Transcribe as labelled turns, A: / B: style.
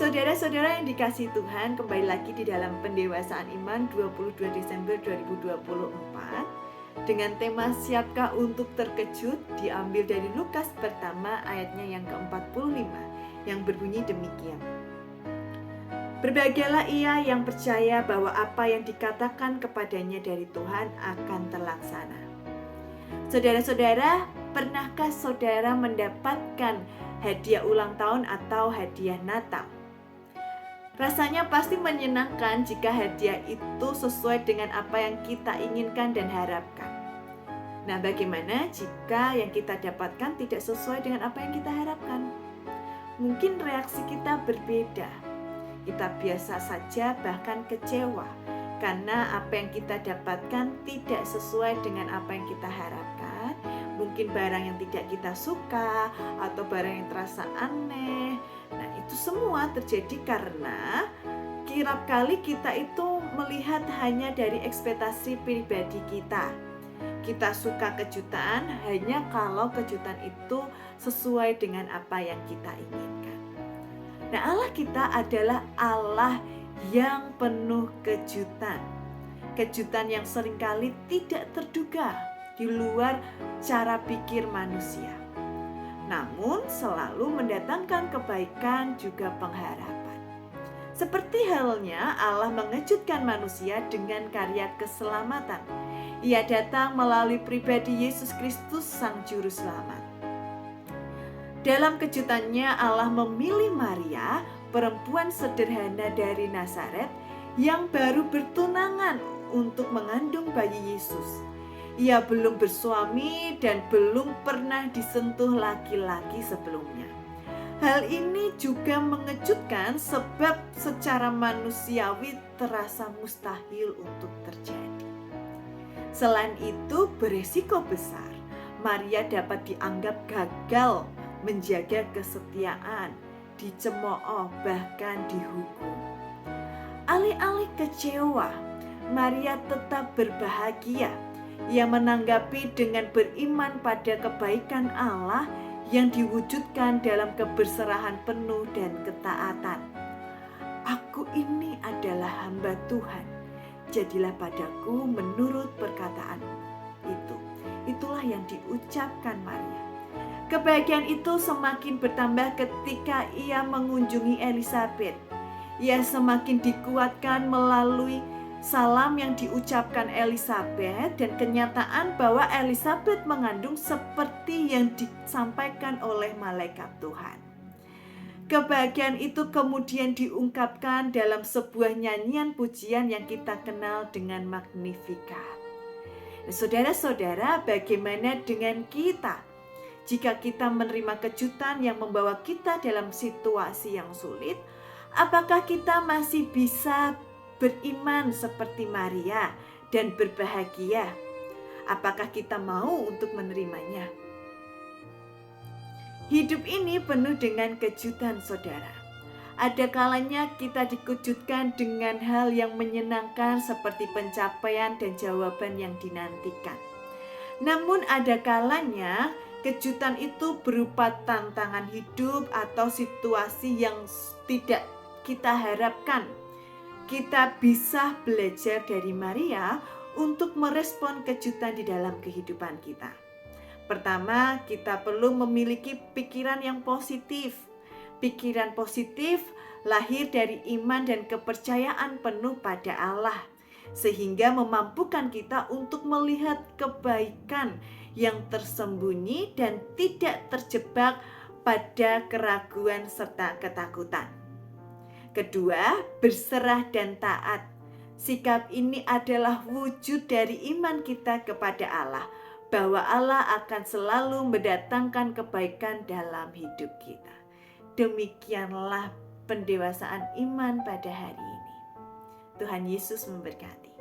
A: Saudara-saudara yang dikasihi Tuhan, kembali lagi di dalam Pendewasaan Iman 22 Desember 2024 dengan tema Siapkah untuk terkejut, diambil dari Lukas pertama ayatnya yang ke-45 yang berbunyi demikian. Berbahagialah ia yang percaya bahwa apa yang dikatakan kepadanya dari Tuhan akan terlaksana. Saudara-saudara, pernahkah saudara mendapatkan hadiah ulang tahun atau hadiah Natal? Rasanya pasti menyenangkan jika hadiah itu sesuai dengan apa yang kita inginkan dan harapkan. Nah, bagaimana jika yang kita dapatkan tidak sesuai dengan apa yang kita harapkan? Mungkin reaksi kita berbeda. Kita biasa saja, bahkan kecewa karena apa yang kita dapatkan tidak sesuai dengan apa yang kita harapkan. Mungkin barang yang tidak kita suka atau barang yang terasa aneh. Nah, itu semua terjadi karena kerap kali kita itu melihat hanya dari ekspektasi pribadi kita. Kita suka kejutan hanya kalau kejutan itu sesuai dengan apa yang kita inginkan. Nah, Allah kita adalah Allah yang penuh kejutan. Kejutan yang seringkali tidak terduga di luar cara pikir manusia. Namun selalu mendatangkan kebaikan juga pengharapan. Seperti halnya Allah mengejutkan manusia dengan karya keselamatan. Ia datang melalui pribadi Yesus Kristus Sang Juru Selamat. Dalam kejutannya Allah memilih Maria, perempuan sederhana dari Nazaret yang baru bertunangan untuk mengandung bayi Yesus. Ia belum bersuami dan belum pernah disentuh laki-laki sebelumnya. Hal ini juga mengejutkan sebab secara manusiawi terasa mustahil untuk terjadi. Selain itu, beresiko besar. Maria dapat dianggap gagal menjaga kesetiaan, dicemooh, bahkan dihukum. Alih-alih kecewa, Maria tetap berbahagia. Ia menanggapi dengan beriman pada kebaikan Allah yang diwujudkan dalam keberserahan penuh dan ketaatan. Aku ini adalah hamba Tuhan, jadilah padaku menurut perkataanmu. Itulah yang diucapkan Maria. Kebahagiaan itu semakin bertambah ketika ia mengunjungi Elisabet. Ia semakin dikuatkan melalui salam yang diucapkan Elisabet dan kenyataan bahwa Elisabet mengandung seperti yang disampaikan oleh malaikat Tuhan. Kebahagiaan itu kemudian diungkapkan dalam sebuah nyanyian pujian yang kita kenal dengan Magnificat. Saudara-saudara, bagaimana dengan kita? Jika kita menerima kejutan yang membawa kita dalam situasi yang sulit, apakah kita masih bisa beriman seperti Maria dan berbahagia? Apakah kita mau untuk menerimanya? Hidup ini penuh dengan kejutan, saudara. Ada kalanya kita dikejutkan dengan hal yang menyenangkan seperti pencapaian dan jawaban yang dinantikan. Namun ada kalanya kejutan itu berupa tantangan hidup atau situasi yang tidak kita harapkan. Kita bisa belajar dari Maria untuk merespon kejutan di dalam kehidupan kita. Pertama, kita perlu memiliki pikiran yang positif. Pikiran positif lahir dari iman dan kepercayaan penuh pada Allah, sehingga memampukan kita untuk melihat kebaikan yang tersembunyi dan tidak terjebak pada keraguan serta ketakutan. Kedua, berserah dan taat. Sikap ini adalah wujud dari iman kita kepada Allah, bahwa Allah akan selalu mendatangkan kebaikan dalam hidup kita. Demikianlah pendewasaan iman pada hari ini. Tuhan Yesus memberkati.